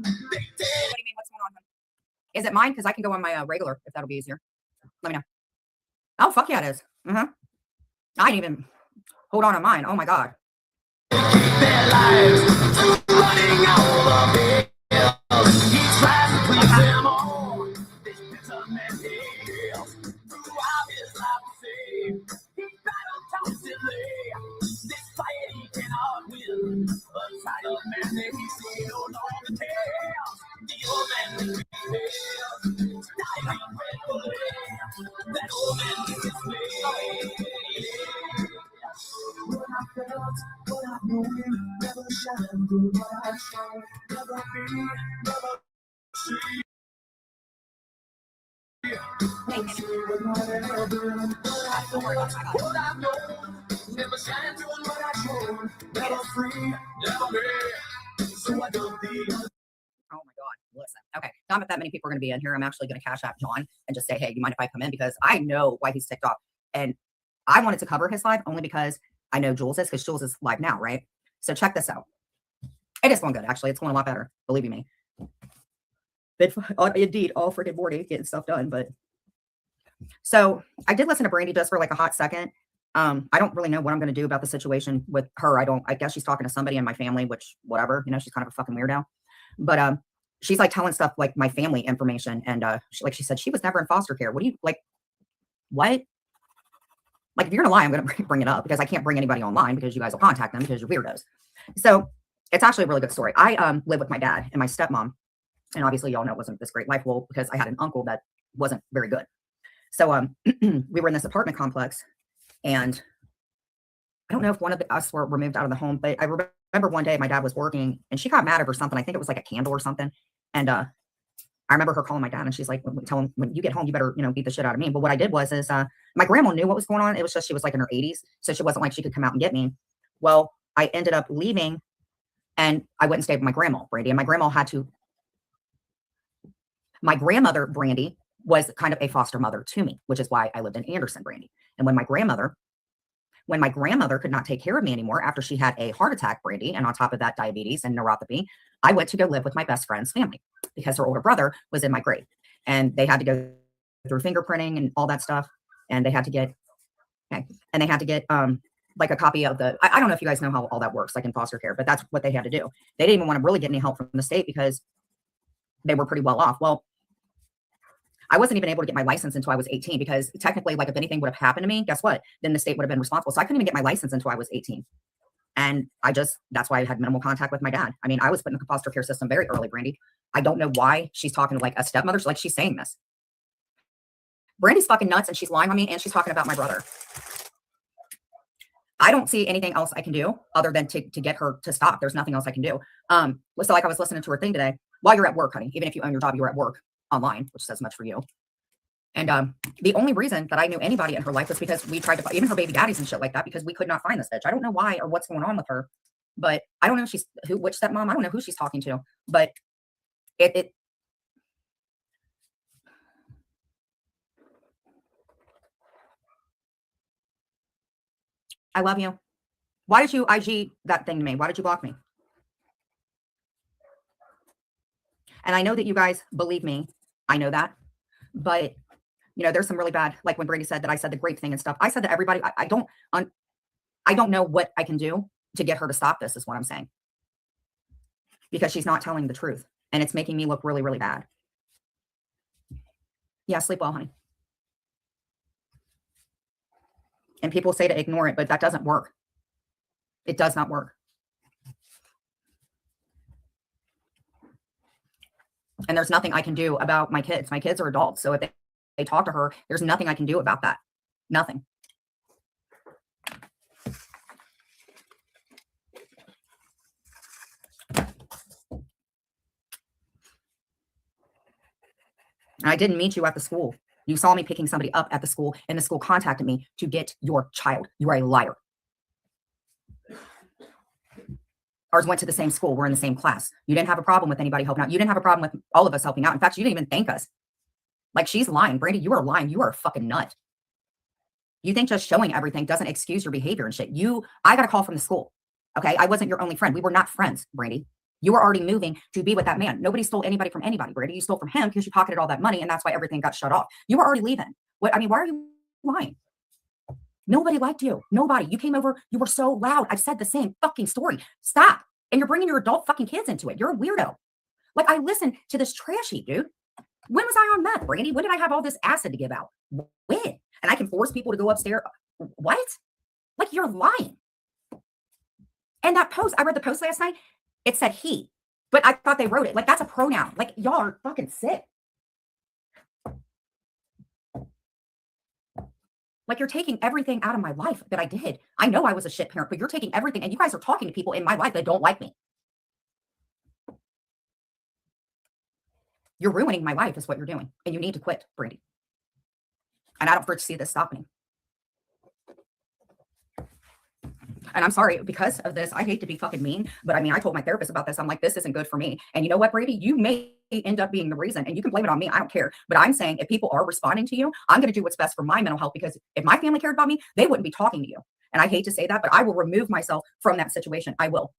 What do you mean? What's going on? Is it mine? Because I can go on my regular if that'll be easier. Let me know. Oh, fuck yeah, it is. I didn't even hold on mine. Oh my God. Their lives running out of it. He's trying to please them all. This bitter man heals throughout his life to save. He battled constantly. This fight he cannot win. A title man that he's seen no longer tells. The old man will be held. Dying gratefully. That old man is his way. What I felt, what I knew, never shine through what I show, never be, never see. Never see what I ever, what I know, never shine through what I show, never free, never be. So I don't be. Oh my God, listen. Okay, not that many people are going to be in here. I'm actually going to cash out John and just say, hey, you mind if I come in? Because I know why he's ticked off. And I wanted to cover his live only because I know Jules is, because Jules is live now, right? So check this out. It is going good, actually. It's going a lot better, believe you me. But indeed, all freaking Morty getting stuff done. But so I did listen to Brandy just for like a hot second. I don't really know what I'm going to do about the situation with her. I guess she's talking to somebody in my family, which whatever, you know, she's kind of a fucking weirdo. But she's like telling stuff like my family information, and like she said, she was never in foster care. What do you like? What? Like, if you're gonna lie, I'm gonna bring it up because I can't bring anybody online because you guys will contact them because you're weirdos. So it's actually a really good story. I live with my dad and my stepmom, and obviously y'all know it wasn't this great life. Well, because I had an uncle that wasn't very good. So we were in this apartment complex, and I don't know if one of us were moved out of the home, but I remember one day my dad was working and she got mad over something. I think it was like a candle or something. And I remember her calling my dad and she's like, tell him when you get home, you better, you know, beat the shit out of me. But what I did was my grandma knew what was going on. It was just, she was like in her 80s. So she wasn't like she could come out and get me. Well, I ended up leaving and I went and stayed with my grandma, Brandy. And my grandmother, Brandy, was kind of a foster mother to me, which is why I lived in Anderson, Brandy. And when my grandmother could not take care of me anymore after she had a heart attack, Brandy, and on top of that, diabetes and neuropathy, I went to go live with my best friend's family because her older brother was in my grade. And they had to go through fingerprinting and all that stuff. And they had to get, like a copy of the, I don't know if you guys know how all that works, like in foster care, but that's what they had to do. They didn't even want to really get any help from the state because they were pretty well off. Well, I wasn't even able to get my license until I was 18 because technically, like if anything would have happened to me, guess what? Then the state would have been responsible. So I couldn't even get my license until I was 18. And that's why I had minimal contact with my dad. I mean, I was put in the foster care system very early, Brandy. I don't know why she's talking to like a stepmother. Like she's saying this. Brandy's fucking nuts and she's lying on me and she's talking about my brother. I don't see anything else I can do other than to get her to stop. There's nothing else I can do. So like I was listening to her thing today while you're at work, honey, even if you own your job, you're at work online, which says much for you. And the only reason that I knew anybody in her life was because we tried to find even her baby daddies and shit like that because we could not find this bitch. I don't know why or what's going on with her, but I don't know if which stepmom. I don't know who she's talking to, but I love you. Why did you IG that thing to me? Why did you block me? And I know that you guys believe me. I know that, but you know, there's some really bad, like when Brady said that I said the grape thing and stuff. I said to everybody, I don't know what I can do to get her to stop this is what I'm saying. Because she's not telling the truth and it's making me look really, really bad. Yeah, sleep well, honey. And people say to ignore it, but that doesn't work. It does not work. And there's nothing I can do about my kids. My kids are adults. So if they talk to her, there's nothing I can do about that. Nothing. And I didn't meet you at the school. You saw me picking somebody up at the school and the school contacted me to get your child. You are a liar. Ours went to the same school. We're in the same class. You didn't have a problem with anybody helping out. You didn't have a problem with all of us helping out. In fact, you didn't even thank us. Like she's lying. Brandy, you are lying. You are a fucking nut. You think just showing everything doesn't excuse your behavior and shit. I got a call from the school. Okay. I wasn't your only friend. We were not friends, Brandy. You were already moving to be with that man. Nobody stole anybody from anybody, Brady. You stole from him because you pocketed all that money, and that's why everything got shut off. You were already leaving. What? I mean, why are you lying? Nobody liked you. Nobody. You came over. You were so loud. I've said the same fucking story. Stop. And you're bringing your adult fucking kids into it. You're a weirdo. Like, I listened to this trash heap, dude. When was I on meth, Brandy? When did I have all this acid to give out? When? And I can force people to go upstairs. What? Like, you're lying. And that post, I read the post last night. It said he, but I thought they wrote it. Like, that's a pronoun. Like, y'all are fucking sick. Like, you're taking everything out of my life that I did. I know I was a shit parent, but you're taking everything, and you guys are talking to people in my life that don't like me. You're ruining my life is what you're doing, and you need to quit, Brandy. And I don't foresee this stopping. And I'm sorry, because of this, I hate to be fucking mean, but I mean, I told my therapist about this. I'm like, this isn't good for me. And you know what, Brady? You may end up being the reason, and you can blame it on me. I don't care. But I'm saying if people are responding to you, I'm going to do what's best for my mental health, because if my family cared about me, they wouldn't be talking to you. And I hate to say that, but I will remove myself from that situation. I will.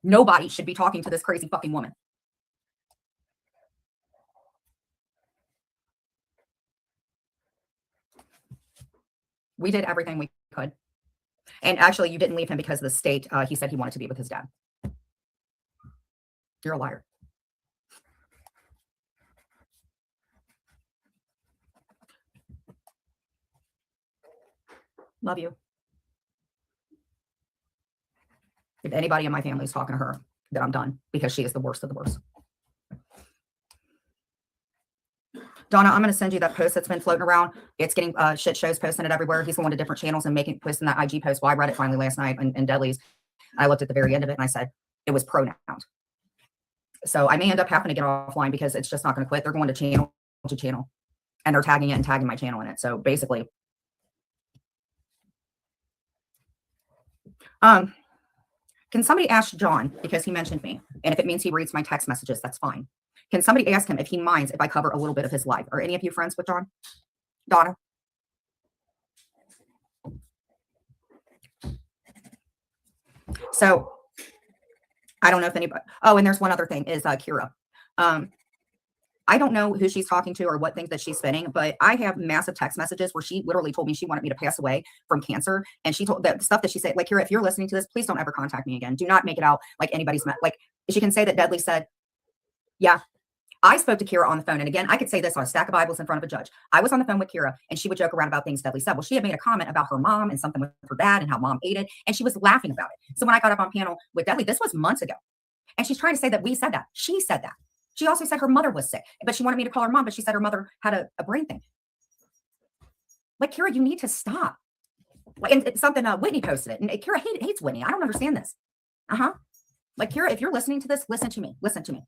Nobody should be talking to this crazy fucking woman. We did everything we could. And actually, you didn't leave him because of the state. He said he wanted to be with his dad. You're a liar. Love you. If anybody in my family is talking to her, then I'm done, because she is the worst of the worst. Donna, I'm going to send you that post that's been floating around. It's getting shit shows posting it everywhere. He's going to different channels and posting that IG post. Well, I read it finally last night in Deadly's. I looked at the very end of it and I said, it was pronouns. So I may end up having to get offline because it's just not going to quit. They're going to channel and they're tagging it and tagging my channel in it. So basically, can somebody ask John, because he mentioned me, and if it means he reads my text messages, that's fine. Can somebody ask him if he minds if I cover a little bit of his life? Are any of you friends with John? Donna? So I don't know if anybody, oh, and there's one other thing is Kira. I don't know who she's talking to or what things that she's spinning, but I have massive text messages where she literally told me she wanted me to pass away from cancer. And she told that stuff that she said, like, Kira, if you're listening to this, please don't ever contact me again. Do not make it out like anybody's met. Like, she can say that Deadly said, yeah, I spoke to Kira on the phone. And again, I could say this on a stack of Bibles in front of a judge. I was on the phone with Kira and she would joke around about things Deadly said. Well, she had made a comment about her mom and something with her dad and how mom ate it. And she was laughing about it. So when I got up on panel with Deadly, this was months ago. And she's trying to say that we said that. She said that. She also said her mother was sick, but she wanted me to call her mom, but she said her mother had a brain thing. Like, Kira, you need to stop. Like, and it's something Whitney posted it. And Kira hates Whitney. I don't understand this. Like, Kira, if you're listening to this, listen to me. Listen to me.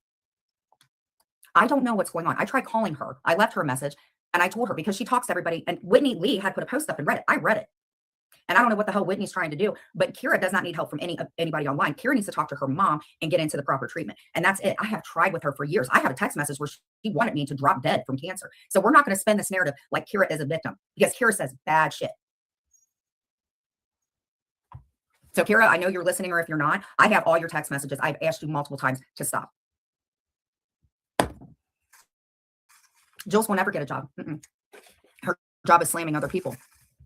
I don't know what's going on. I tried calling her. I left her a message and I told her, because she talks to everybody. And Whitney Lee had put a post up and read it. I read it. And I don't know what the hell Whitney's trying to do, but Kira does not need help from anybody online. Kira needs to talk to her mom and get into the proper treatment. And that's it. I have tried with her for years. I have a text message where she wanted me to drop dead from cancer. So we're not going to spend this narrative like Kira is a victim, because Kira says bad shit. So Kira, I know you're listening, or if you're not, I have all your text messages. I've asked you multiple times to stop. Jules will never get a job. Her job is slamming other people.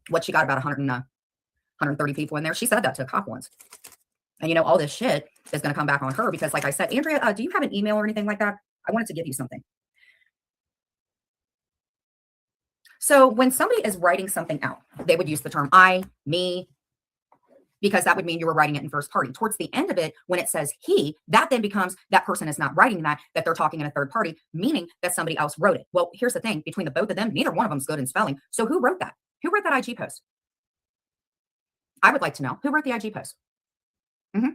What, she got about 130 people in there. She said that to a cop once. And, you know, all this shit is going to come back on her because, like I said, Andrea, do you have an email or anything like that? I wanted to give you something. So when somebody is writing something out, they would use the term I, me, because that would mean you were writing it in first party. Towards the end of it, when it says he, that then becomes that person is not writing that they're talking in a third party, meaning that somebody else wrote it. Well, here's the thing. Between the both of them, neither one of them's good in spelling. So who wrote that? Who wrote that IG post? I would like to know. Who wrote the IG post? Kimmy,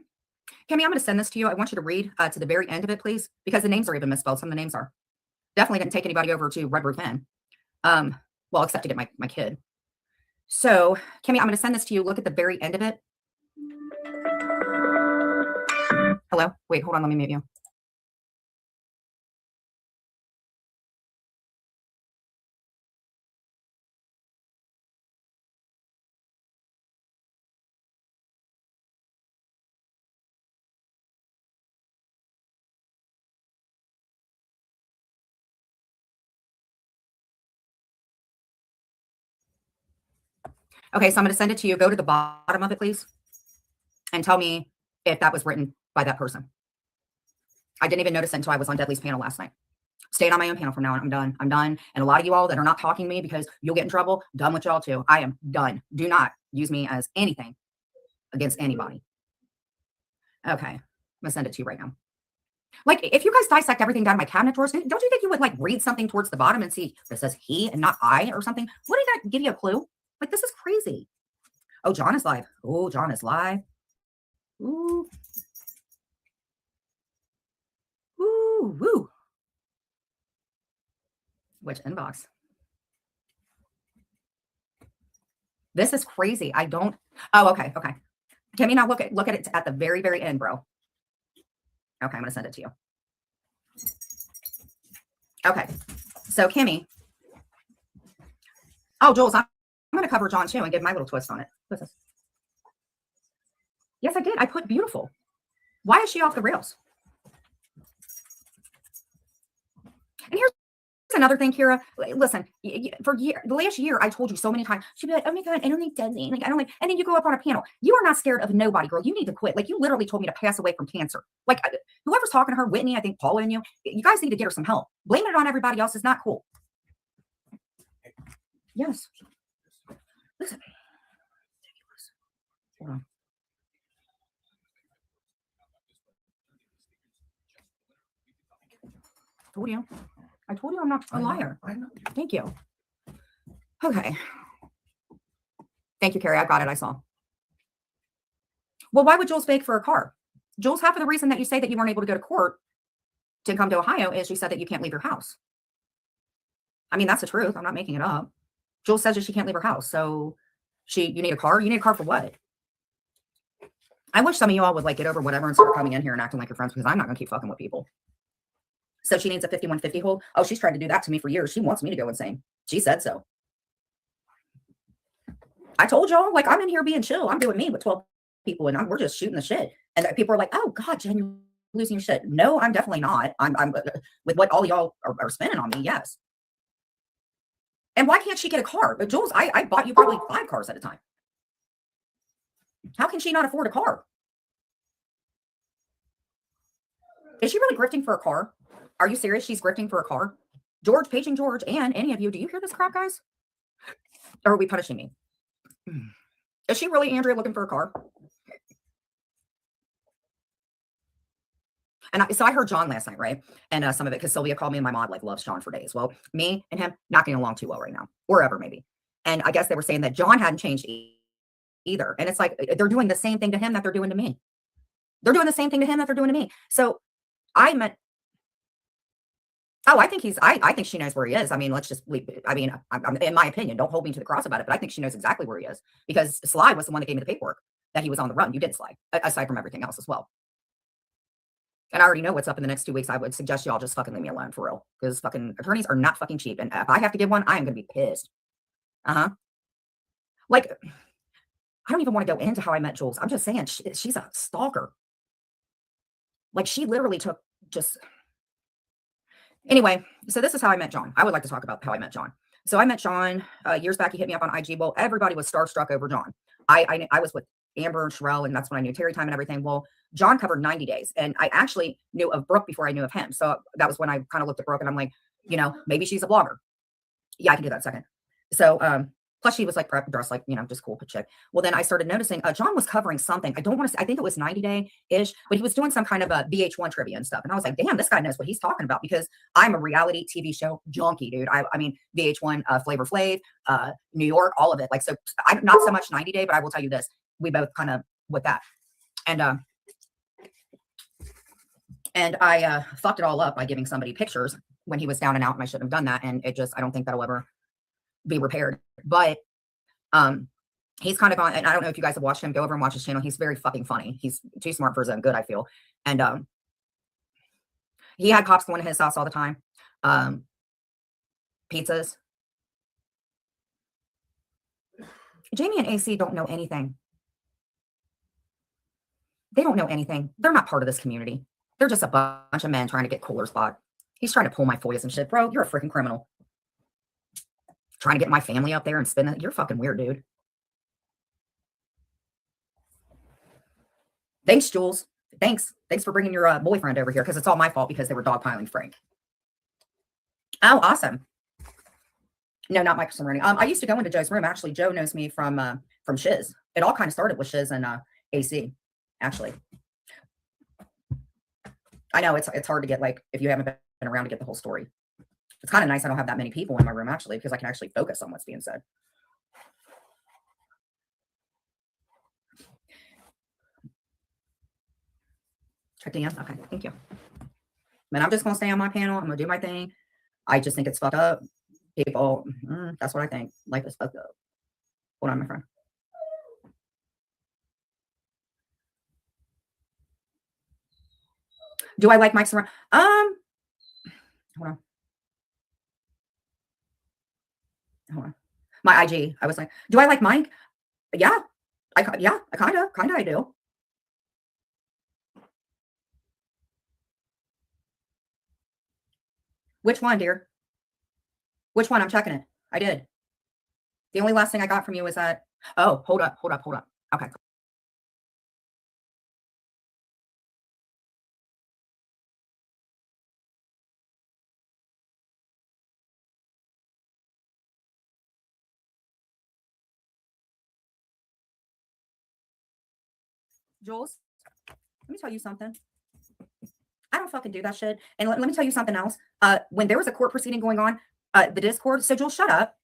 I'm going to send this to you. I want you to read to the very end of it, please, because the names are even misspelled. Some of the names are. Definitely didn't take anybody over to Red Roof Inn. Well, except to get my kid. So, Kimmy, I'm going to send this to you. Look at the very end of it. Hello? Wait, hold on. Let me mute you. Okay, so I'm going to send it to you. Go to the bottom of it, please, and tell me if that was written by that person. I didn't even notice it until I was on Deadly's panel last night. Staying on my own panel from now on. I'm done. I'm done. And a lot of you all that are not talking to me because you'll get in trouble, done with y'all too. I am done. Do not use me as anything against anybody. Okay, I'm gonna send it to you right now. Like, if you guys dissect everything down in my cabinet drawers, don't you think you would like read something towards the bottom and see that says he and not I or something? Wouldn't that give you a clue? Like, this is crazy. Oh, John is live. Oh, John is live. Ooh. Ooh, woo. Which inbox? This is crazy. I don't. Oh, okay. Okay. Can we now look at it at the very, very end, bro? Okay, I'm gonna send it to you. Okay, so Kimmy. Oh, Jules, I'm gonna cover John too and give my little twist on it. What's this? Yes, I did. I put beautiful. Why is she off the rails? And here's another thing, Kira. Listen, for the last year, I told you so many times. She'd be like, "Oh my god, I don't like Deadly. Like, I don't like." And then you go up on a panel. You are not scared of nobody, girl. You need to quit. Like, you literally told me to pass away from cancer. Like, whoever's talking to her, Whitney, I think Paula and you guys need to get her some help. Blaming it on everybody else is not cool. Yes. Listen. Hold on. I told you I'm not a liar. I know. Thank you. Okay. Thank you, Carrie. I got it. I saw. Well, why would Jules beg for a car? Jules, half of the reason that you say that you weren't able to go to court to come to Ohio is you said that you can't leave your house. I mean, that's the truth. I'm not making it up. Jules says that she can't leave her house. So you need a car? You need a car for what? I wish some of you all would like get over whatever and start coming in here and acting like your friends, because I'm not going to keep fucking with people. So she needs a 5150 hold. Oh, she's tried to do that to me for years. She wants me to go insane. She said so. I told y'all, like, I'm in here being chill. I'm doing me with 12 people and we're just shooting the shit. And people are like, oh God, Jen, you're losing your shit. No, I'm definitely not. I'm with what all y'all are spending on me. Yes. And why can't she get a car? But Jules, I bought you probably 5 cars at a time. How can she not afford a car? Is she really grifting for a car? Are you serious? She's grifting for a car? George, paging George, and any of you, do you hear this crap, guys? Or are we punishing me? Is she really, Andrea, looking for a car? And so I heard John last night, right? And some of it, because Sylvia called me and my mom like loves John for days. Well, me and him not getting along too well right now, or ever maybe. And I guess they were saying that John hadn't changed either. And it's like, they're doing the same thing to him that they're doing to me. They're doing the same thing to him that they're doing to me. So I meant, oh, I think I think she knows where he is. I mean, let's just leave. I mean, I'm, in my opinion, don't hold me to the cross about it, but I think she knows exactly where he is, because Sly was the one that gave me the paperwork that he was on the run. You did, Sly, aside from everything else as well. And I already know what's up in the next 2 weeks. I would suggest y'all just fucking leave me alone for real, because fucking attorneys are not fucking cheap. And if I have to give one, I am going to be pissed. Like, I don't even want to go into how I met Jules. I'm just saying she's a stalker. Like, she literally took just... Anyway, so this is how I met John. I would like to talk about how I met John. So I met John years back. He hit me up on IG. Well, everybody was starstruck over John. I was with Amber and Sherelle, and that's when I knew Terry Time and everything. Well, John covered 90 days, and I actually knew of Brooke before I knew of him. So that was when I kind of looked at Brooke, and I'm like, you know, maybe she's a blogger. Yeah, I can do that in a second. So, plus she was like dressed like, you know, just cool chick. Well, then I started noticing John was covering something. I don't want to say, I think it was 90 Day-ish, but he was doing some kind of a VH1 trivia and stuff. And I was like, damn, this guy knows what he's talking about, because I'm a reality TV show junkie, dude. I mean, VH1, Flavor Flav, New York, all of it. Like, so I'm not so much 90 Day, but I will tell you this, we both kind of with that. And I fucked it all up by giving somebody pictures when he was down and out, and I shouldn't have done that. And it just, I don't think that'll ever be repaired. But he's kind of on, and I don't know if you guys have watched him. Go over and watch his channel. He's very fucking funny. He's too smart for his own good, I feel. And he had cops going to his house all the time. Pizzas. Jamie and AC don't know anything. They don't know anything. They're not part of this community. They're just a bunch of men trying to get cooler spot. He's trying to pull my FOIAs and shit. Bro, you're a freaking criminal. Trying to get my family up there and spin it. You're fucking weird, dude. Thanks, Jules. Thanks. Thanks for bringing your boyfriend over here because it's all my fault because they were dogpiling Frank. Oh, awesome. No, not Microsoft Learning. I used to go into Joe's room. Actually, Joe knows me from Shiz. It all kind of started with Shiz and AC. Actually, I know it's hard to get, like, if you haven't been around, to get the whole story. It's kind of nice I don't have that many people in my room actually because I can actually focus on what's being said. Check in. Okay, thank you. Man, I'm just gonna stay on my panel. I'm gonna do my thing. I just think it's fucked up. People, that's what I think. Life is fucked up. Hold on, my friend. Do I like Mike Serrano? Hold on. Hold on. My IG. I was like, do I like Mike? Yeah. I kind of I do. Which one, dear? Which one? I'm checking it. I did. The only last thing I got from you was that. Oh, hold up. Okay. Jules, let me tell you something. I don't fucking do that shit. And let me tell you something else. When there was a court proceeding going on, the Discord, so Jules, shut up.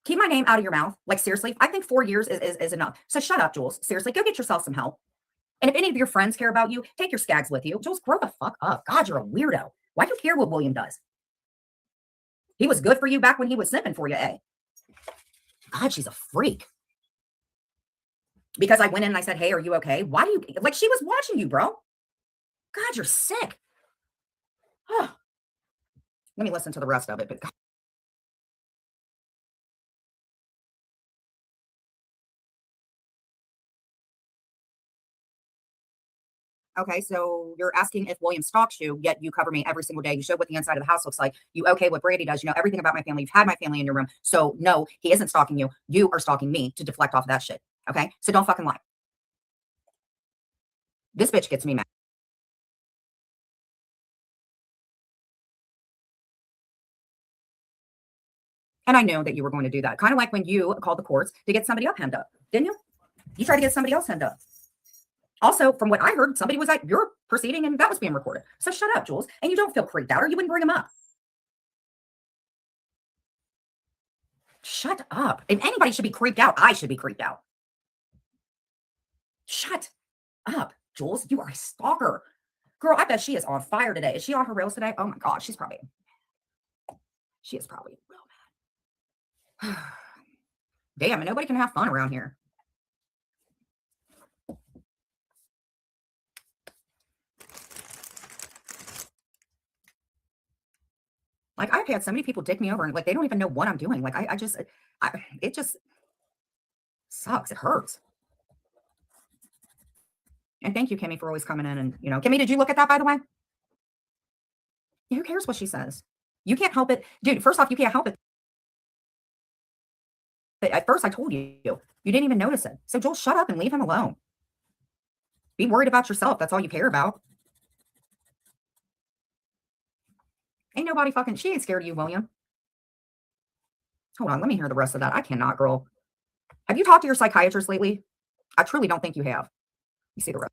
Keep my name out of your mouth. Like, seriously, I think 4 years is enough. So shut up, Jules. Seriously, go get yourself some help. And if any of your friends care about you, take your skags with you. Jules, grow the fuck up. God, you're a weirdo. Why do you care what William does? He was good for you back when he was snipping for you, eh? God, she's a freak. Because I went in and I said, hey, are you okay? Why do you, like, she was watching you, bro. God, you're sick. Oh. Let me listen to the rest of it. But God. Okay, so you're asking if William stalks you, yet you cover me every single day. You show what the inside of the house looks like. You okay what Brady does. You know everything about my family. You've had my family in your room. So no, he isn't stalking you. You are stalking me to deflect off of that shit. Okay, so don't fucking lie. This bitch gets me mad. And I know that you were going to do that. Kind of like when you called the courts to get somebody up hemmed up, didn't you? You tried to get somebody else hemmed up. Also, from what I heard, somebody was at your proceeding and that was being recorded. So shut up, Jules. And you don't feel creeped out or you wouldn't bring him up. Shut up. If anybody should be creeped out, I should be creeped out. Shut up, Jules. You are a stalker. Girl, I bet she is on fire today. Is she on her rails today? Oh my God, she is probably real mad. Damn, and nobody can have fun around here. Like, I've had so many people dick me over and like they don't even know what I'm doing. Like it just sucks. It hurts. And thank you, Kimmy, for always coming in. And Kimmy, did you look at that, by the way? Who cares what she says? You can't help it. Dude, first off, you can't help it. But at first I told you. You didn't even notice it. So Joel, shut up and leave him alone. Be worried about yourself. That's all you care about. Ain't nobody fucking, she ain't scared of you, William. Hold on, let me hear the rest of that. I cannot, girl. Have you talked to your psychiatrist lately? I truly don't think you have. You see the rest.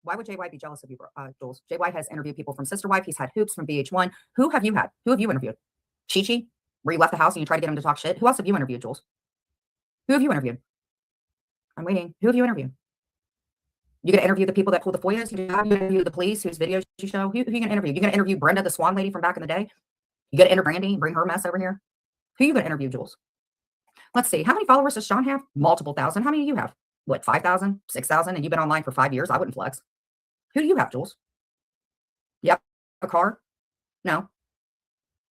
Why would Jay White be jealous of you, Jules? Jay White has interviewed people from Sister Wife. He's had Hoops from VH1. Who have you had? Who have you interviewed? Chi-Chi? Where you left the house and you tried to get him to talk shit? Who else have you interviewed, Jules? Who have you interviewed? I'm waiting. Who have you interviewed? You gonna interview the people that pulled the FOIAs? You interview the police whose videos you show? Who you gonna interview? You gonna interview Brenda, the Swan lady from back in the day? You gonna interview Brandy, bring her mess over here? Who you gonna interview, Jules? Let's see. How many followers does Sean have? Multiple thousand. How many do you have? What, 5,000, 6,000? And you've been online for 5 years? I wouldn't flex. Who do you have, Jules? Yep. A car? No.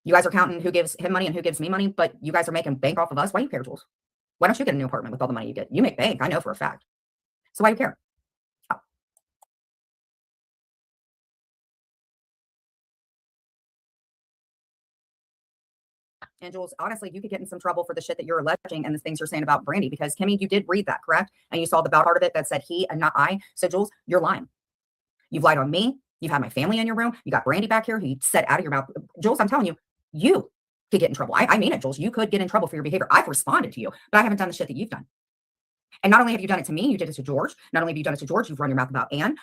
You guys are counting who gives him money and who gives me money, but you guys are making bank off of us. Why do you care, Jules? Why don't you get a new apartment with all the money you get? You make bank. I know for a fact. So why do you care? And Jules, honestly, you could get in some trouble for the shit that you're alleging and the things you're saying about Brandy, because Kimmy, you did read that, correct? And you saw the bad part of it that said he and not I. So Jules, you're lying. You've lied on me. You've had my family in your room. You got Brandy back here who you said out of your mouth. Jules, I'm telling you, you could get in trouble. I mean it, Jules. You could get in trouble for your behavior. I've responded to you, but I haven't done the shit that you've done. And not only have you done it to me, you did it to George. Not only have you done it to George, you've run your mouth about Anne.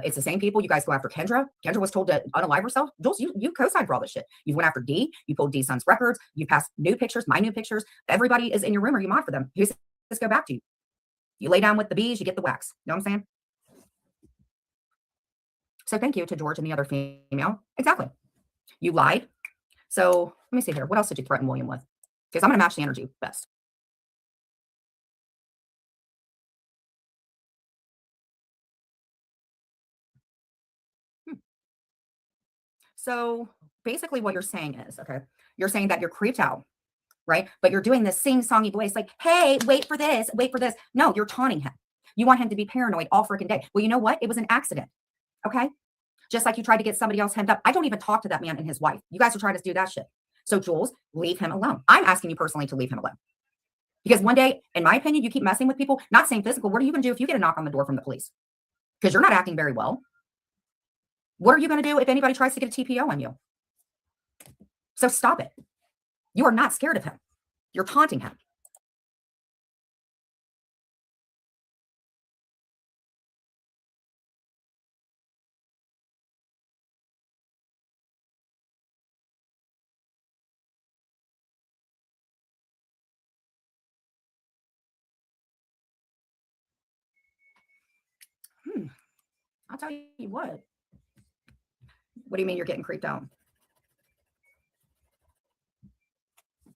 It's the same people. You guys go after Kendra. Kendra was told to unalive herself. Jules, you co-signed for all this shit. You went after D. You pulled D's son's records. You passed new pictures, my new pictures. Everybody is in your room or you mod for them. Who's this go back to you? You lay down with the bees, you get the wax. You know what I'm saying? So thank you to George and the other female. Exactly. You lied. So let me see here. What else did you threaten William with? Because I'm going to match the energy best. So basically what you're saying is, okay, you're saying that you're creeped out, right? But you're doing this sing-songy voice like, hey, wait for this, wait for this. No, you're taunting him. You want him to be paranoid all freaking day. Well, you know what? It was an accident, okay? Just like you tried to get somebody else hemmed up. I don't even talk to that man and his wife. You guys are trying to do that shit. So Jules, leave him alone. I'm asking you personally to leave him alone. Because one day, in my opinion, you keep messing with people, not saying physical. What are you going to do if you get a knock on the door from the police? Because you're not acting very well. What are you going to do if anybody tries to get a TPO on you? So stop it. You are not scared of him. You're taunting him. I'll tell you what. What do you mean you're getting creeped out?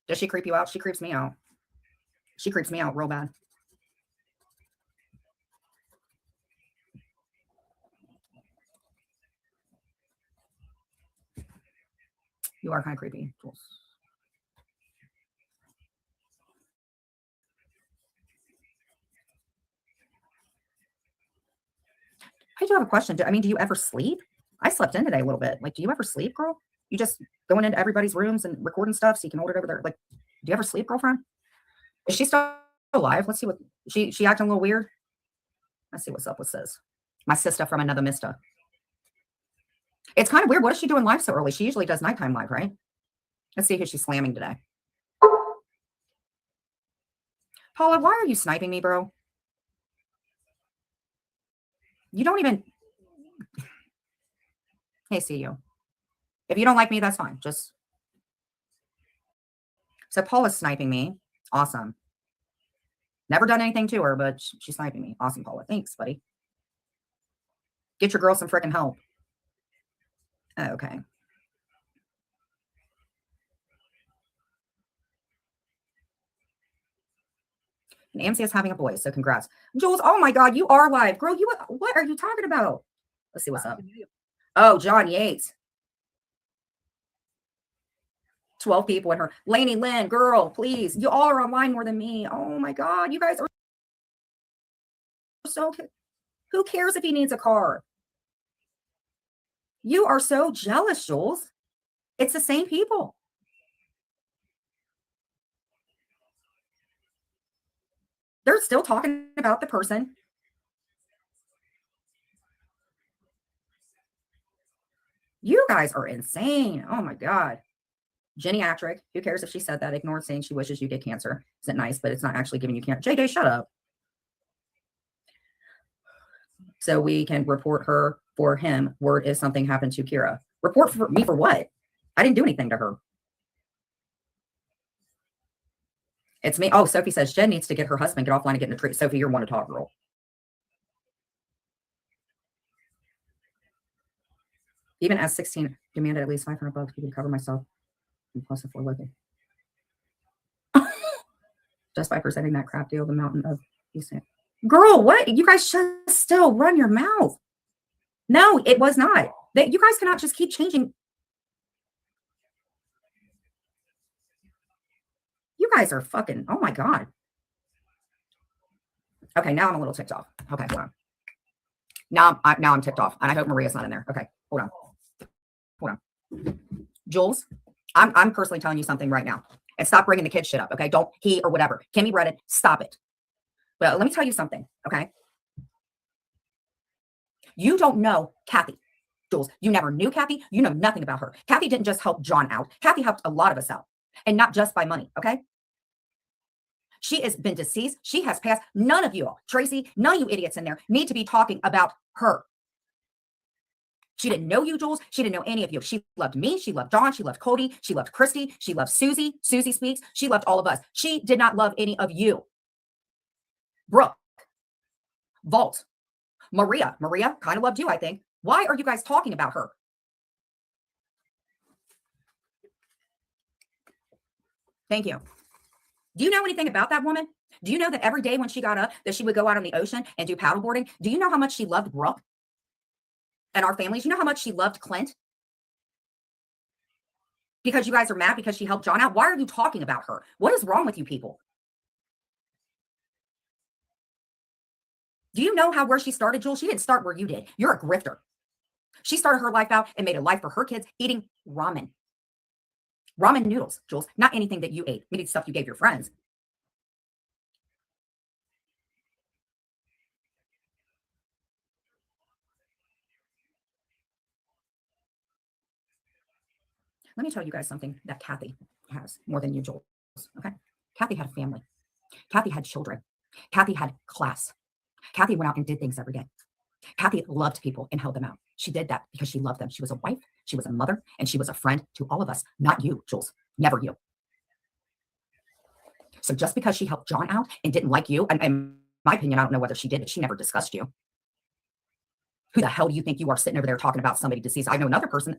Does she creep you out? She creeps me out. She creeps me out real bad. You are kind of creepy, Jules. I do have a question. I mean, do you ever sleep? I slept in today a little bit. Like, do you ever sleep, girl? You just going into everybody's rooms and recording stuff so you can hold it over there. Like, do you ever sleep, girlfriend? Is she still alive? Let's see what she acting a little weird. Let's see what's up with this. My sister from another mister. It's kind of weird. What is she doing live so early? She usually does nighttime live, right? Let's see who she's slamming today. Paula, why are you sniping me, bro? You don't even. Hey, see you. If you don't like me, that's fine. Just. So Paula's sniping me. Awesome. Never done anything to her, but she's sniping me. Awesome, Paula. Thanks, buddy. Get your girl some freaking help. Okay. And AMC is having a boy, so congrats. Jules, oh my God, you are live. Girl, what are you talking about? Let's see what's up. Oh, John Yates. 12 people in her. Lainey Lynn, girl, please. You all are online more than me. Oh my God, you guys are so. Who cares if he needs a car? You are so jealous, Jules. It's the same people. They're still talking about the person. You guys are insane. Oh my God. Jenny Atrick, who cares if she said that? Ignore saying she wishes you get cancer. Isn't nice, but it's not actually giving you cancer. JJ, shut up. So we can report her for him. Word if something happened to Kira. Report for me for what? I didn't do anything to her. It's me. Oh, Sophie says Jen needs to get her husband, get offline and get in the tree. Sophie, you're one to talk, girl. Even as 16, demanded at least 500 bucks to cover myself. And plus a 4 living. Just by presenting that crap deal, the mountain of decent. Girl, what? You guys should still run your mouth. No, it was not. That you guys cannot just keep changing. You guys are fucking, oh my God. Okay, now I'm a little ticked off. Okay, hold on. Now I'm ticked off. And I hope Maria's not in there. Okay, hold on. Jules, I'm personally telling you something right now. And stop bringing the kid shit up, okay? Don't he or whatever. Kimmy Redden, stop it. But let me tell you something, okay? You don't know Kathy, Jules. You never knew Kathy. You know nothing about her. Kathy didn't just help John out. Kathy helped a lot of us out, and not just by money, okay? She has been deceased. She has passed. None of you all, Tracy, none of you idiots in there need to be talking about her. She didn't know you, Jules. She didn't know any of you. She loved me. She loved Dawn. She loved Cody. She loved Christy. She loved Susie. Susie speaks. She loved all of us. She did not love any of you. Brooke, Vault, Maria. Maria kind of loved you, I think. Why are you guys talking about her? Thank you. Do you know anything about that woman? Do you know that every day when she got up, that she would go out on the ocean and do paddleboarding? Do you know how much she loved Brooke and our families? You know how much she loved Clint? Because you guys are mad because she helped John out? Why are you talking about her? What is wrong with you people? Do you know where she started, Jules? She didn't start where you did. You're a grifter. She started her life out and made a life for her kids eating ramen. Ramen noodles, Jules, not anything that you ate. Maybe stuff you gave your friends. Let me tell you guys something that Kathy has more than you, Jules. Okay? Kathy had a family. Kathy had children. Kathy had class. Kathy went out and did things every day. Kathy loved people and held them out. She did that because she loved them. She was a wife, she was a mother, and she was a friend to all of us. Not you, Jules. Never you. So just because she helped John out and didn't like you, and in my opinion, I don't know whether she did, but she never discussed you. Who the hell do you think you are sitting over there talking about somebody deceased? I know another person.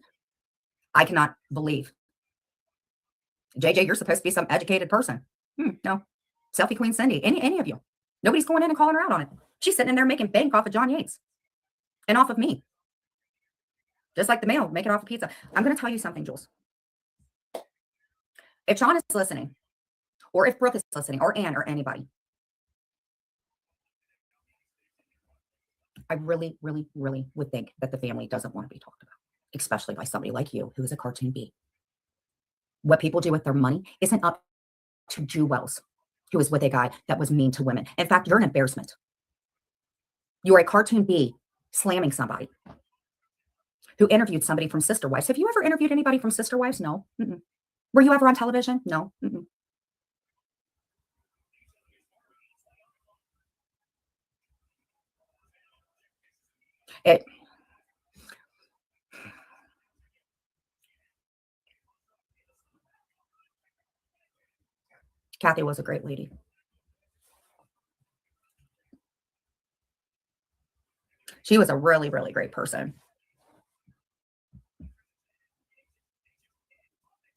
I cannot believe. JJ, you're supposed to be some educated person. No. Selfie Queen Cindy, any of you. Nobody's going in and calling her out on it. She's sitting in there making bank off of John Yates and off of me. Just like the mail, making off of pizza. I'm going to tell you something, Jules. If John is listening, or if Brooke is listening, or Ann, or anybody, I really, really, really would think that the family doesn't want to be talked about, especially by somebody like you, who is a cartoon bee. What people do with their money isn't up to Jewels, who is with a guy that was mean to women. In fact, you're an embarrassment. You are a cartoon bee slamming somebody who interviewed somebody from Sister Wives. Have you ever interviewed anybody from Sister Wives? No. Were you ever on television? No. Kathy was a great lady. She was a really, really great person.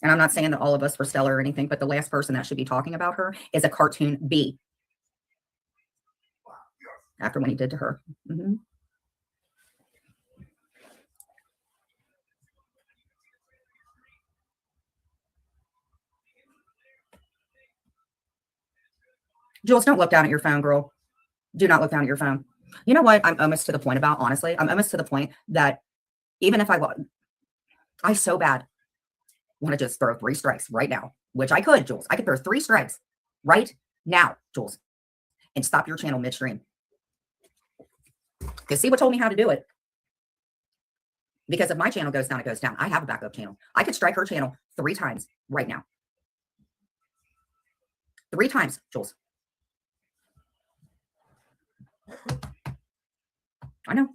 And I'm not saying that all of us were stellar or anything, but the last person that should be talking about her is a cartoon bee. After what he did to her. Jules, don't look down at your phone, girl. Do not look down at your phone. You know what I'm almost to the point about, honestly? I'm almost to the point that even if I so bad want to just throw 3 strikes right now, which I could, Jules. I could throw 3 strikes right now, Jules, and stop your channel midstream. Because see what told me how to do it. Because if my channel goes down, it goes down. I have a backup channel. I could strike her channel 3 times right now. 3 times, Jules. I know.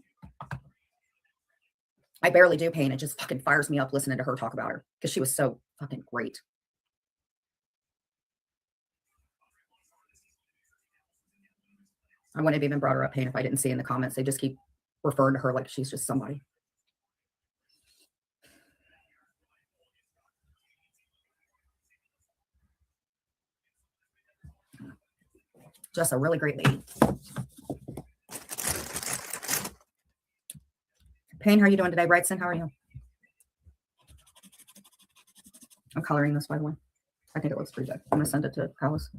I barely do pain. It just fucking fires me up listening to her talk about her because she was so fucking great. I wouldn't have even brought her up, Pain, if I didn't see in the comments. They just keep referring to her like she's just somebody. Just a really great lady. Pain, how are you doing today? Brightson, how are you? I'm coloring this, by the way. I think it looks pretty good. I'm going to send it to Alice.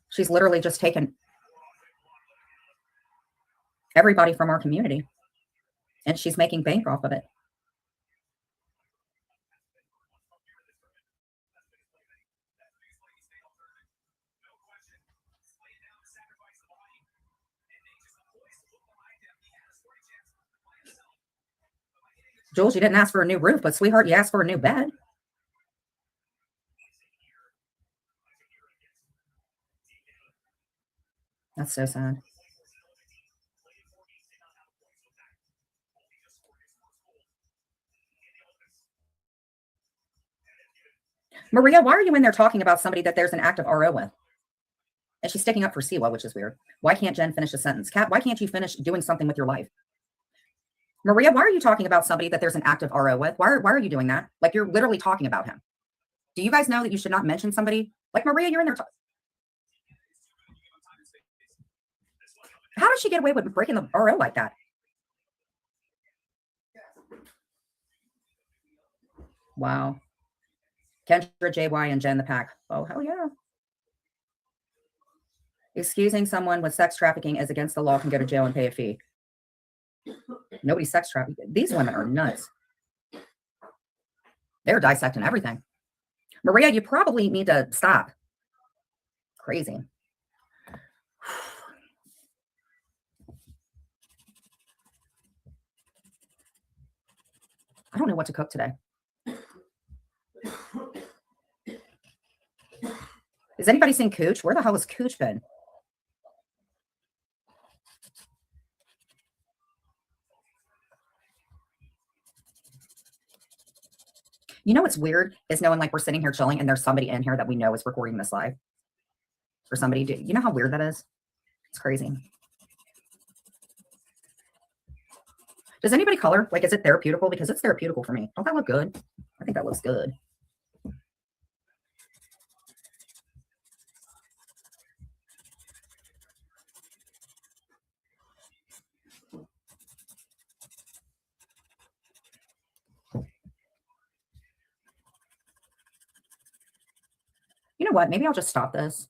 She's literally just taken everybody from our community, and she's making bank off of it. Jules, you didn't ask for a new roof, but sweetheart, you asked for a new bed. That's so sad. Maria, why are you in there talking about somebody that there's an active RO with? And she's sticking up for Siwa, which is weird. Why can't Jen finish a sentence? Kat, why can't you finish doing something with your life? Maria, why are you talking about somebody that there's an active RO with? Why are you doing that? Like, you're literally talking about him. Do you guys know that you should not mention somebody? Like, Maria, you're in there. How does she get away with breaking the RO like that? Wow. Kendra, JY, and Jen the pack. Oh, hell yeah. Excusing someone with sex trafficking is against the law, can go to jail and pay a fee. Nobody's sex trafficking. These women are nuts. They're dissecting everything. Maria, you probably need to stop. Crazy. I don't know what to cook today. Has anybody seen Cooch? Where the hell has Cooch been? You know what's weird is knowing like we're sitting here chilling and there's somebody in here that we know is recording this live. Or somebody do. You know how weird that is? It's crazy. Does anybody color? Like, is it therapeutical? Because it's therapeutical for me. Don't that look good? I think that looks good. You know what? Maybe I'll just stop this.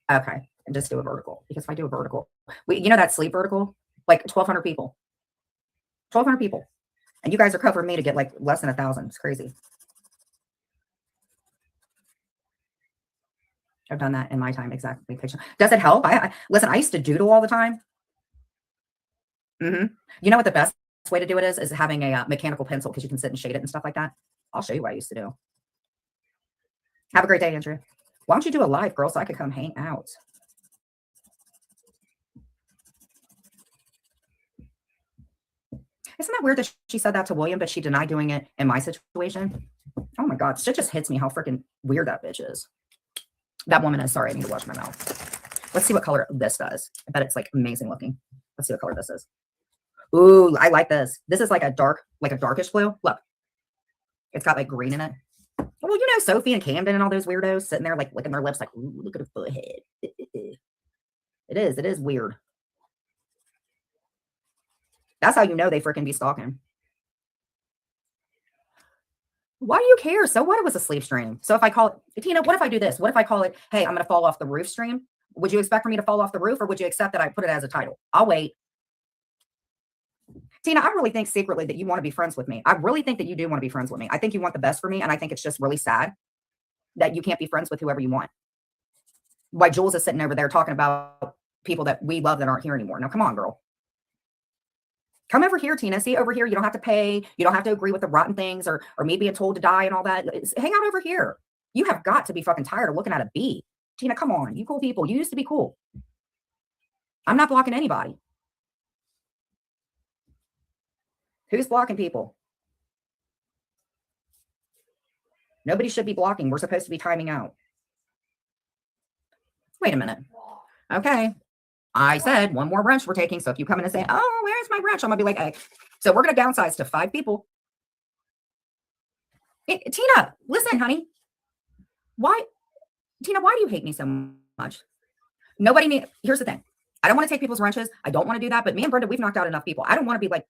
Okay. And just do a vertical. Because if I do a vertical, you know that sleep vertical? Like 1,200 people. 1,200 people. And you guys are covering me to get like less than 1,000. It's crazy. I've done that in my time. Exactly. Does it help? Listen, I used to doodle all the time. You know what the best way to do it is having a mechanical pencil because you can sit and shade it and stuff like that. I'll show you what I used to do. Have a great day, Andrew. Why don't you do a live, girl, so I could come hang out? Isn't that weird that she said that to William, but she denied doing it in my situation? Oh my God, shit just hits me how freaking weird that bitch is. That woman is. Sorry, I need to wash my mouth. Let's see what color this does. I bet it's like amazing looking. Let's see what color this is. Ooh, I like this. This is like a darkish blue. Look, it's got like green in it. Well, you know, Sophie and Camden and all those weirdos sitting there like licking their lips like, ooh, look at her foot head. It is weird. That's how you know they freaking be stalking. Why do you care? So what? It was a sleep stream. So if I call it, Tina, what if I do this? What if I call it, hey, I'm going to fall off the roof stream? Would you expect for me to fall off the roof, or would you accept that I put it as a title? I'll wait. Tina, I really think secretly that you want to be friends with me. I really think that you do want to be friends with me. I think you want the best for me. And I think it's just really sad that you can't be friends with whoever you want. Why Jules is sitting over there talking about people that we love that aren't here anymore. Now, come on, girl. Come over here, Tina. See, over here, you don't have to pay. You don't have to agree with the rotten things or me being told to die and all that. Hang out over here. You have got to be fucking tired of looking at a bee. Tina, come on. You cool people. You used to be cool. I'm not blocking anybody. Who's blocking people? Nobody should be blocking. We're supposed to be timing out. Wait a minute. Okay. I said one more brunch we're taking. So if you come in and say, oh, where's my brunch? I'm going to be like, hey. So we're going to downsize to 5 people. Hey, Tina, listen, honey. Tina, why do you hate me so much? Here's the thing. I don't want to take people's brunches. I don't want to do that. But me and Brenda, we've knocked out enough people. I don't want to be like,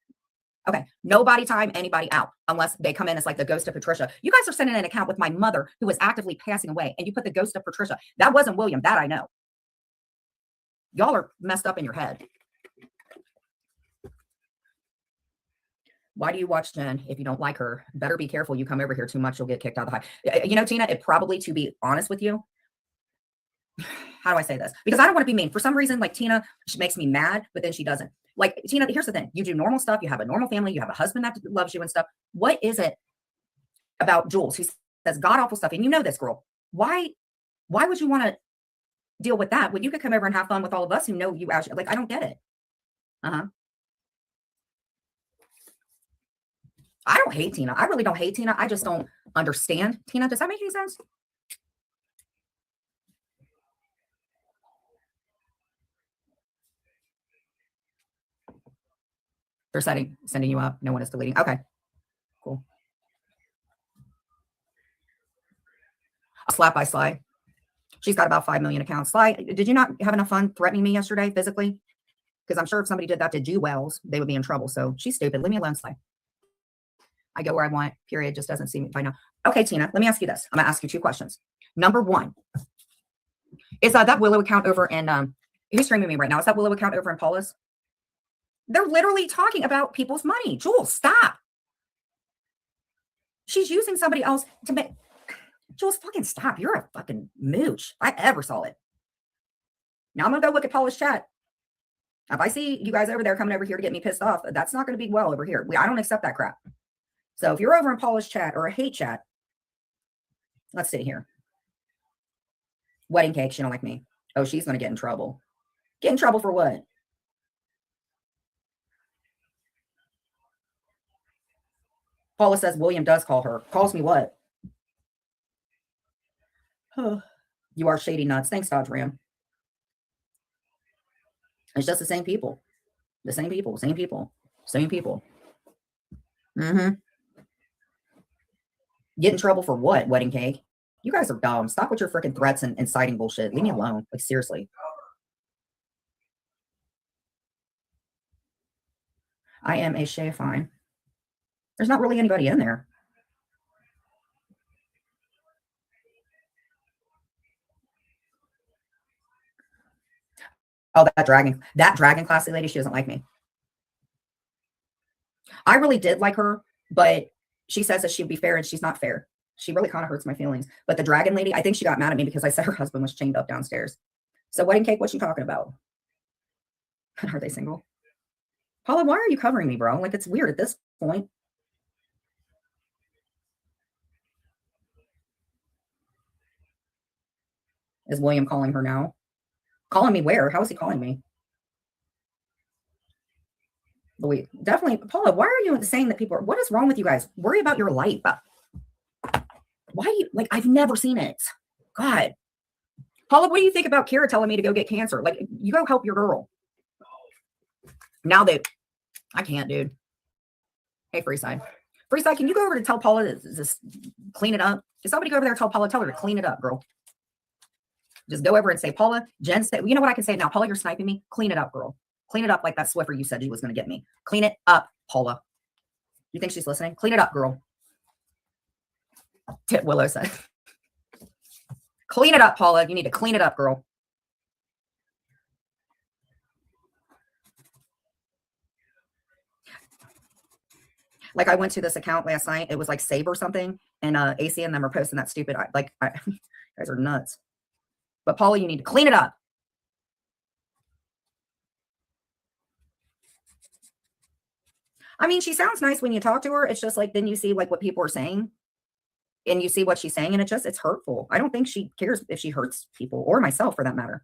okay, nobody time anybody out unless they come in as like the ghost of Patricia. You guys are sending an account with my mother who was actively passing away, and you put the ghost of Patricia. That wasn't William. That I know. Y'all are messed up in your head. Why do you watch Jen if you don't like her? Better be careful. You come over here too much, you'll get kicked out of the high. You know, Tina, it probably, to be honest with you, how do I say this? Because I don't want to be mean. For some reason, like Tina, she makes me mad, but then she doesn't. Like Tina, here's the thing. You do normal stuff. You have a normal family. You have a husband that loves you and stuff. What is it about Jules who says god awful stuff? And you know this, girl. Why would you want to deal with that when you could come over and have fun with all of us who know you actually, like, I don't get it. Uh-huh. I don't hate Tina. I really don't hate Tina. I just don't understand Tina. Does that make any sense? They're sending you up. No one is deleting. Okay, cool. A slap by Sly. She's got about 5 million accounts. Sly, did you not have enough fun threatening me yesterday physically? Because I'm sure if somebody did that to Jewels, they would be in trouble. So she's stupid. Leave me alone, Sly. I go where I want, period. Just doesn't see me by now. Okay, Tina, let me ask you this. I'm going to ask you 2 questions. Number 1, is that Willow account over in, who's streaming me right now? Is that Willow account over in Paula's? They're literally talking about people's money. Jules, stop. She's using somebody else to make, Jules, fucking stop. You're a fucking mooch. If I ever saw it. Now I'm going to go look at Paula's chat. If I see you guys over there coming over here to get me pissed off, that's not going to be well over here. I don't accept that crap. So if you're over in Paula's chat or a hate chat, let's see here. Wedding cake, she don't like me. Oh, she's going to get in trouble. Get in trouble for what? Paula says William does call her. Calls me what? You are shady nuts. Thanks, Dodge Ram. It's just the same people. The same people. Same people. Same people. Mm-hmm. Get in trouble for what, wedding cake? You guys are dumb. Stop with your freaking threats and inciting bullshit. Leave me alone. Like, seriously. I am a Shay Fine. There's not really anybody in there. Oh, that dragon classy lady, she doesn't like me. I really did like her, but she says that she'd be fair and she's not fair. She really kind of hurts my feelings. But the dragon lady, I think she got mad at me because I said her husband was chained up downstairs. So wedding cake, what's she talking about? Are they single? Paula, why are you covering me, bro? Like, it's weird at this point. Is William calling her now? Calling me where? How is he calling me? Louis, definitely. Paula, why are you saying that people are, what is wrong with you guys? Worry about your life. Why you, like, I've never seen it. God. Paula, what do you think about Kira telling me to go get cancer? Like, you go help your girl. Now that I can't, dude. Hey, Freeside. Freeside, can you go over to tell Paula to just clean it up? Can somebody go over there and tell her to clean it up, girl? Just go over and say, Paula, Jen said, you know what I can say now? Paula, you're sniping me. Clean it up, girl. Clean it up like that Swiffer you said you was going to get me. Clean it up, Paula. You think she's listening? Clean it up, girl. Tit Willow said. Clean it up, Paula. You need to clean it up, girl. Like, I went to this account last night. It was like Save or something. And AC and them are posting that stupid, you guys are nuts. But Paula, you need to clean it up. I mean, she sounds nice when you talk to her. It's just like, then you see like what people are saying and you see what she's saying and it's hurtful. I don't think she cares if she hurts people or myself for that matter.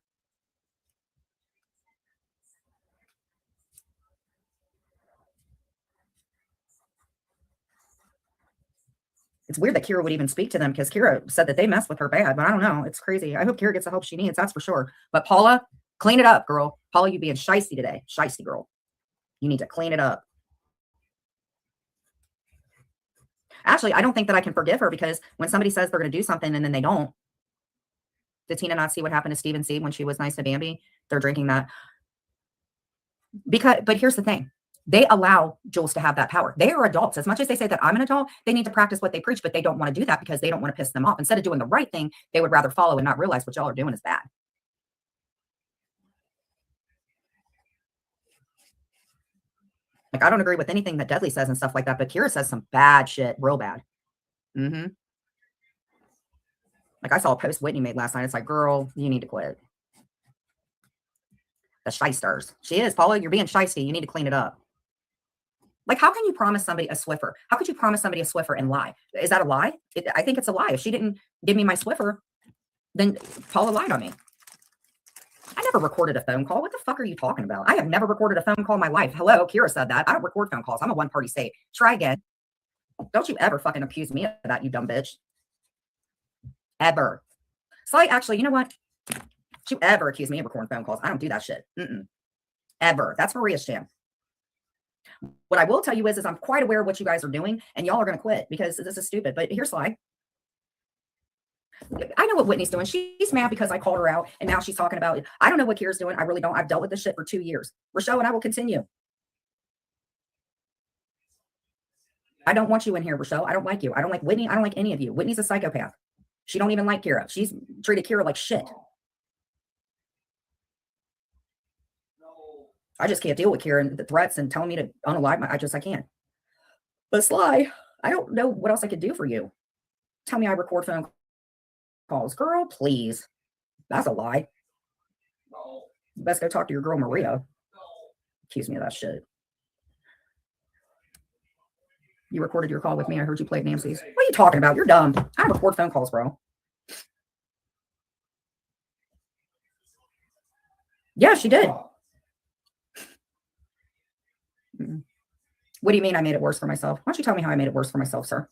It's weird that Kira would even speak to them because Kira said that they mess with her bad, but I don't know. It's crazy. I hope Kira gets the help she needs. That's for sure. But Paula, clean it up, girl. Paula, you being shysty today. Shysty girl. You need to clean it up. Actually, I don't think that I can forgive her because when somebody says they're going to do something and then they don't, did Tina not see what happened to Steven C when she was nice to Bambi? They're drinking that. But here's the thing. They allow Jules to have that power. They are adults. As much as they say that I'm an adult, they need to practice what they preach, but they don't want to do that because they don't want to piss them off. Instead of doing the right thing, they would rather follow and not realize what y'all are doing is bad. Like, I don't agree with anything that Deadly says and stuff like that, but Kira says some bad shit, real bad. Like, I saw a post Whitney made last night. It's like, girl, you need to quit. The shysters. She is, Paula. You're being shysty. You need to clean it up. Like, how can you promise somebody a Swiffer? How could you promise somebody a Swiffer and lie? Is that a lie? I think it's a lie. If she didn't give me my Swiffer, then Paula lied on me. I never recorded a phone call. What the fuck are you talking about? I have never recorded a phone call in my life. Hello, Kira said that. I don't record phone calls. I'm a one-party state. Try again. Don't you ever fucking accuse me of that, you dumb bitch. Ever. Slight, actually, you know what? Don't you ever accuse me of recording phone calls. I don't do that shit. Ever. That's Maria's jam. What I will tell you is I'm quite aware of what you guys are doing, and y'all are going to quit because this is stupid. But here's Sly. I know what Whitney's doing. She's mad because I called her out, and now she's talking about it. I don't know what Kira's doing. I really don't. I've dealt with this shit for 2 years. Rochelle and I will continue. I don't want you in here, Rochelle. I don't like you. I don't like Whitney. I don't like any of you. Whitney's a psychopath. She don't even like Kira. She's treated Kira like shit. I just can't deal with Kira and the threats and telling me to unalive my. I can't. But Sly, I don't know what else I could do for you. Tell me I record phone calls. Girl, please. That's a lie. You best go talk to your girl Maria. Accuse me of that shit. You recorded your call with me. I heard you played Nancy's. What are you talking about? You're dumb. I record phone calls, bro. Yeah, she did. What do you mean I made it worse for myself? Why don't you tell me how I made it worse for myself, sir?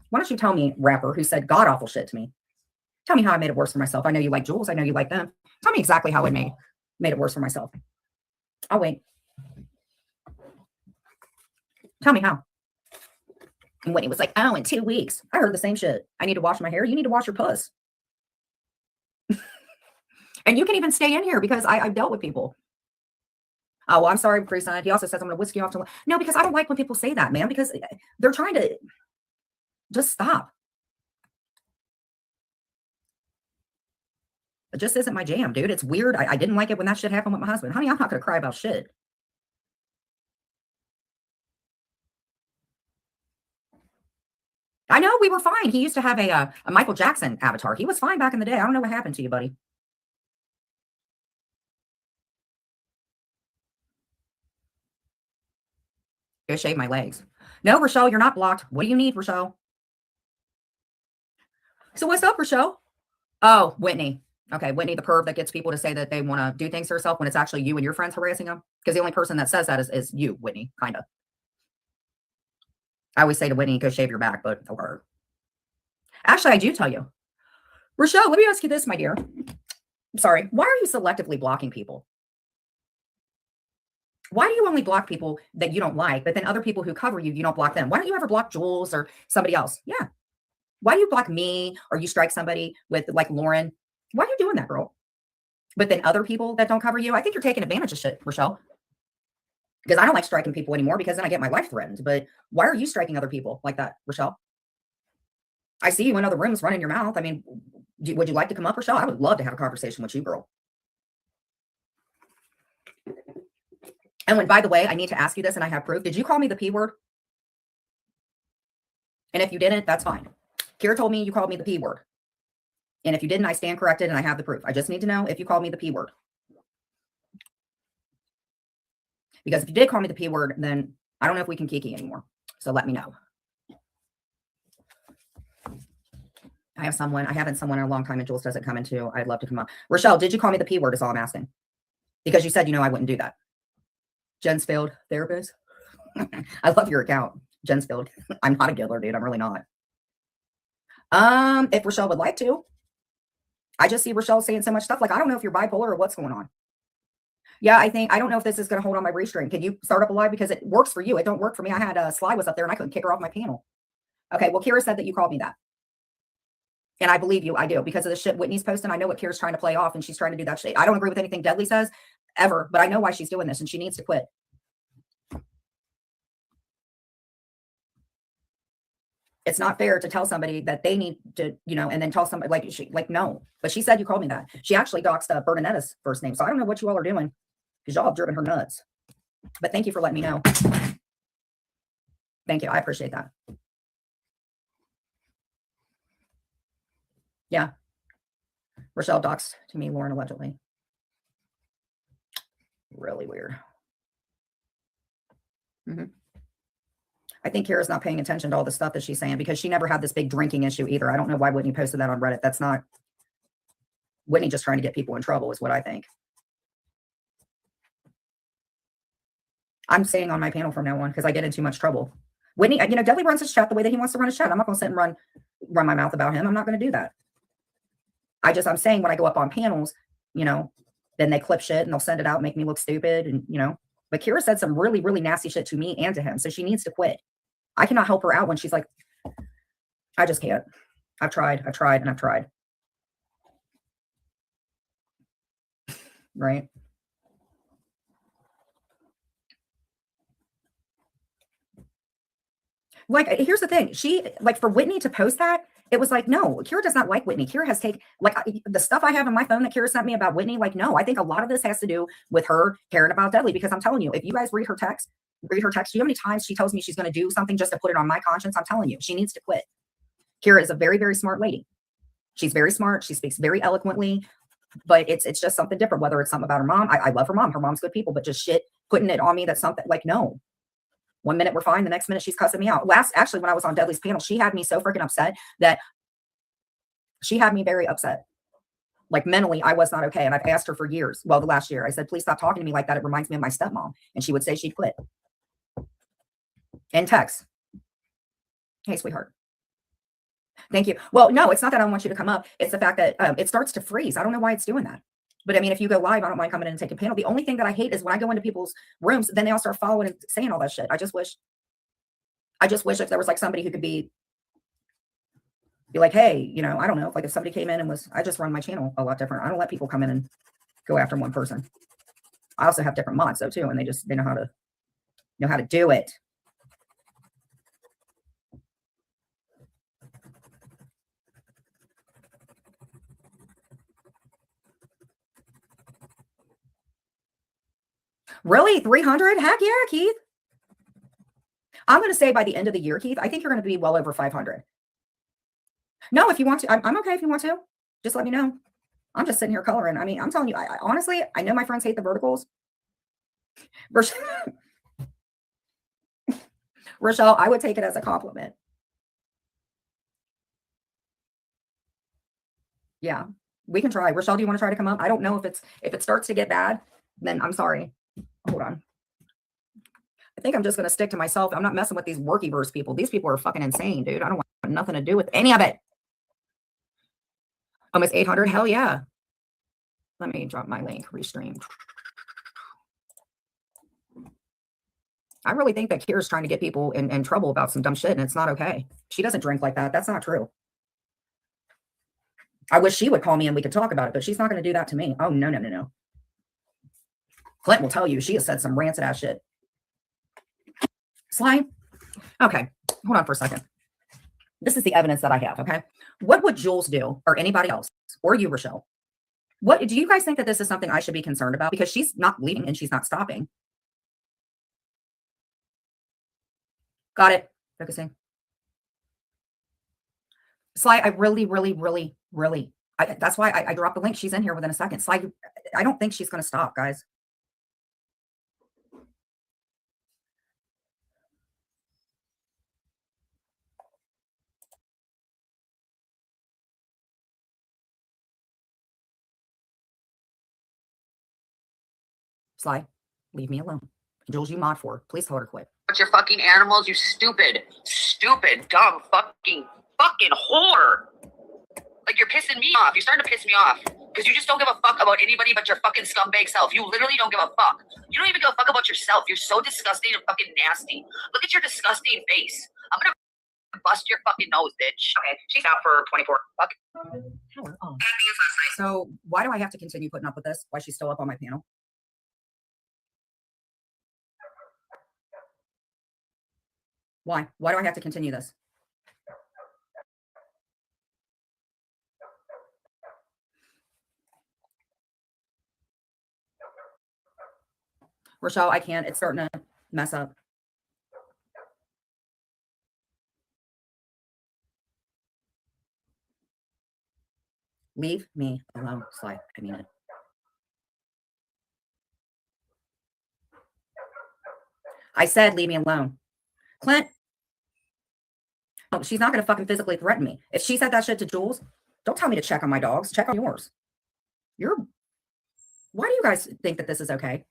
Why don't you tell me, rapper, who said god awful shit to me? Tell me how I made it worse for myself. I know you like Jules. I know you like them. Tell me exactly how it made it worse for myself. I'll wait. Tell me how. And Whitney was like, oh, in 2 weeks. I heard the same shit. I need to wash my hair. You need to wash your puss. And you can even stay in here because I've dealt with people. Oh, well, I'm sorry, Creason. He also says I'm going to whisk you off to. No, because I don't like when people say that, man, because they're trying to just stop. It just isn't my jam, dude. It's weird. I didn't like it when that shit happened with my husband. Honey, I'm not going to cry about shit. I know we were fine. He used to have a Michael Jackson avatar. He was fine back in the day. I don't know what happened to you, buddy. Go shave my legs. No, Rochelle, you're not blocked. What do you need, Rochelle? So what's up, Rochelle? Oh, Whitney. Okay, Whitney, the perv that gets people to say that they want to do things to herself when it's actually you and your friends harassing them. Because the only person that says that is you, Whitney, kind of. I always say to Whitney, go shave your back, but or actually, I do tell you. Rochelle, let me ask you this, my dear. I'm sorry. Why are you selectively blocking people? Why do you only block people that you don't like, but then other people who cover you, you don't block them? Why don't you ever block Jules or somebody else? Yeah. Why do you block me or you strike somebody with like Lauren? Why are you doing that, girl? But then other people that don't cover you, I think you're taking advantage of shit, Rochelle. Because I don't like striking people anymore because then I get my life threatened. But why are you striking other people like that, Rochelle? I see you in other rooms running your mouth. I mean, would you like to come up, Rochelle? I would love to have a conversation with you, girl. And when, by the way, I need to ask you this and I have proof. Did you call me the P word? And if you didn't, that's fine. Kira told me you called me the P word. And if you didn't, I stand corrected and I have the proof. I just need to know if you called me the P word. Because if you did call me the P word, then I don't know if we can kiki anymore. So let me know. I haven't someone in a long time and Jules doesn't come into. I'd love to come up. Rochelle, did you call me the P word is all I'm asking. Because you said, I wouldn't do that. Jensfield therapist. I love your account, Jensfield. I'm not a Giddler, dude. I'm really not. If Rochelle would like to. I just see Rochelle saying so much stuff. Like, I don't know if you're bipolar or what's going on. Yeah, I don't know if this is going to hold on my restring. Can you start up a live? Because it works for you. It don't work for me. I had Sly was up there and I couldn't kick her off my panel. Okay, well, Kira said that you called me that. And I believe you. I do. Because of the shit Whitney's posting. I know what Kira's trying to play off and she's trying to do that shit. I don't agree with anything Deadly says ever, but I know why she's doing this and she needs to quit. It's not fair to tell somebody that they need to, and then tell somebody no. But she said you called me that. She actually doxed Bernanetta's first name. So I don't know what you all are doing because y'all have driven her nuts. But thank you for letting me know. Thank you. I appreciate that. Yeah. Rochelle doxed to me, Lauren, allegedly. Really weird. I think Kara's not paying attention to all the stuff that she's saying because she never had this big drinking issue either. I don't know why Whitney posted that on Reddit. That's not Whitney just trying to get people in trouble is what I think. I'm staying on my panel from now on because I get in too much trouble. Whitney, Dudley runs his chat the way that he wants to run his chat. I'm not going to sit and run my mouth about him. I'm not going to do that. I'm saying when I go up on panels, then they clip shit and they'll send it out, make me look stupid. And, but Kira said some really, really nasty shit to me and to him. So she needs to quit. I cannot help her out when she's like, I just can't. I've tried, and I've tried. Right. Like, here's the thing. For Whitney to post that, it was like, no, Kira does not like Whitney. Kira has taken, the stuff I have on my phone that Kira sent me about Whitney, no, I think a lot of this has to do with her caring about Dudley, because I'm telling you, if you guys read her text, do you know how many times she tells me she's going to do something just to put it on my conscience? I'm telling you, she needs to quit. Kira is a very, very smart lady. She's very smart. She speaks very eloquently, but it's just something different, whether it's something about her mom. I love her mom. Her mom's good people, but just shit, putting it on me, that's something no. 1 minute we're fine, the next minute she's cussing me out. Actually, when I was on Dudley's panel, she had me so freaking upset that she had me very upset. Mentally, I was not okay. And I've asked her for years. Well, the last year, I said, please stop talking to me like that. It reminds me of my stepmom. And she would say she'd quit. In text. Hey, sweetheart. Thank you. Well, no, it's not that I don't want you to come up. It's the fact that it starts to freeze. I don't know why it's doing that. But I mean, if you go live, I don't mind coming in and taking a panel. The only thing that I hate is when I go into people's rooms, then they all start following and saying all that shit. I just wish if there was somebody who could be like, hey, I don't know, if somebody came in and I just run my channel a lot different. I don't let people come in and go after one person. I also have different mods though too, and they know how to do it. Really? 300? Heck yeah, Keith. I'm going to say by the end of the year, Keith, I think you're going to be well over 500. No, if you want to, I'm okay if you want to. Just let me know. I'm just sitting here coloring. I mean, I'm telling you, honestly, I know my friends hate the verticals. Rochelle, I would take it as a compliment. Yeah, we can try. Rochelle, do you want to try to come up? I don't know if it starts to get bad, then I'm sorry. Hold on. I think I'm just going to stick to myself. I'm not messing with these Workyverse people. These people are fucking insane, dude. I don't want nothing to do with any of it. Almost 800. Hell yeah. Let me drop my link, restream. I really think that Kira's trying to get people in trouble about some dumb shit, and it's not okay. She doesn't drink like that. That's not true. I wish she would call me and we could talk about it, but she's not going to do that to me. Oh, no. Clint will tell you she has said some rancid ass shit. Slide. Okay, hold on for a second. This is the evidence that I have, okay? What would Jules do, or anybody else, or you, Rochelle? What do you guys think that this is something I should be concerned about? Because she's not leaving and she's not stopping. Got it. Focusing. Sly, I really, that's why I dropped the link. She's in here within a second. Sly, I don't think she's going to stop, guys. Sly, leave me alone. Jules, you mod for her. Please tell her to quit. But you're fucking animals, you stupid, dumb, fucking whore. You're pissing me off. You're starting to piss me off. Because you just don't give a fuck about anybody but your fucking scumbag self. You literally don't give a fuck. You don't even give a fuck about yourself. You're so disgusting and fucking nasty. Look at your disgusting face. I'm gonna bust your fucking nose, bitch. Okay, she's out for 24. Fuck. Oh. So why do I have to continue putting up with this? Why she's still up on my panel? Why? Why do I have to continue this? Rochelle, I can't. It's starting to mess up. Leave me alone, Sly. I mean it. I said leave me alone. Clint. Oh, she's not going to fucking physically threaten me. If she said that shit to Jules, don't tell me to check on my dogs. Check on yours. Why do you guys think that this is okay?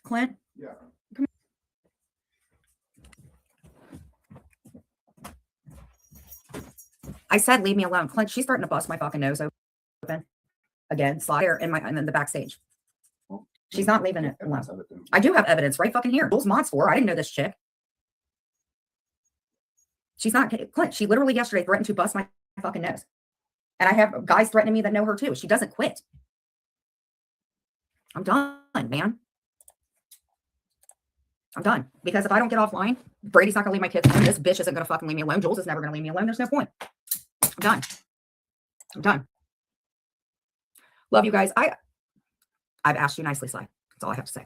Clint? Yeah. Come here. I said leave me alone. Clint, she's starting to bust my fucking nose open. Again, slide here in the backstage. She's not leaving it alone. I do have evidence right fucking here. Jules Mott's for her. I didn't know this chick. She's not, Clint, she literally yesterday threatened to bust my fucking nose. And I have guys threatening me that know her too. She doesn't quit. I'm done, man. I'm done. Because if I don't get offline, Brady's not gonna leave my kids alone. This bitch isn't gonna fucking leave me alone. Jules is never gonna leave me alone. There's no point. I'm done. I'm done. Love you guys. I've asked you nicely, Sly. That's all I have to say.